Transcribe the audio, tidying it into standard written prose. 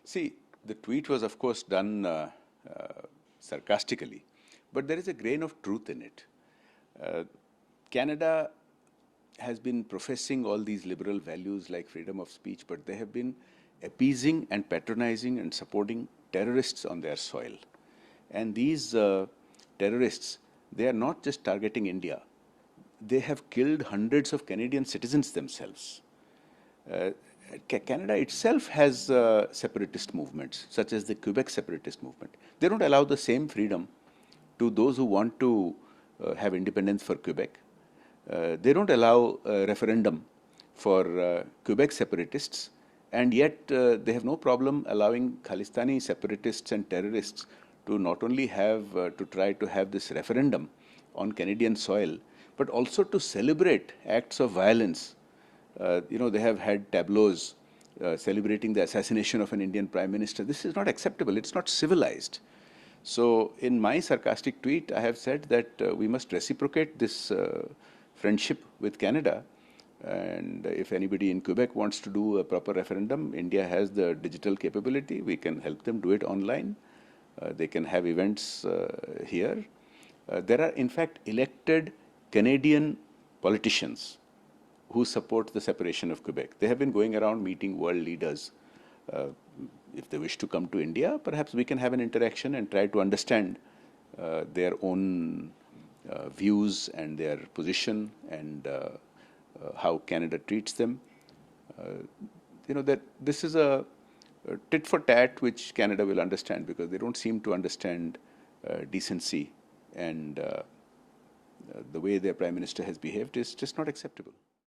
See, the tweet was, of course, done sarcastically, but there is a grain of truth in it. Canada has been professing all these liberal values like freedom of speech, but they have been appeasing and patronizing and supporting terrorists on their soil. And these terrorists, they are not just targeting India. They have killed hundreds of Canadian citizens themselves. Canada itself has separatist movements, such as the Quebec Separatist movement. They don't allow the same freedom to those who want to have independence for Quebec. They don't allow a referendum for Quebec separatists, and yet they have no problem allowing Khalistani separatists and terrorists to not only have, to try to have this referendum on Canadian soil, but also to celebrate acts of violence. They have had tableaus celebrating the assassination of an Indian Prime Minister. This is not acceptable. It's not civilized. So in my sarcastic tweet, I have said that we must reciprocate this friendship with Canada. And if anybody in Quebec wants to do a proper referendum, India has the digital capability. We can help them do it online. They can have events here. There are, in fact, elected Canadian politicians who support the separation of Quebec. They have been going around meeting world leaders. If they wish to come to India, perhaps we can have an interaction and try to understand their own views and their position and how Canada treats them. That this is a tit for tat which Canada will understand, because they don't seem to understand decency, and the way their Prime Minister has behaved is just not acceptable.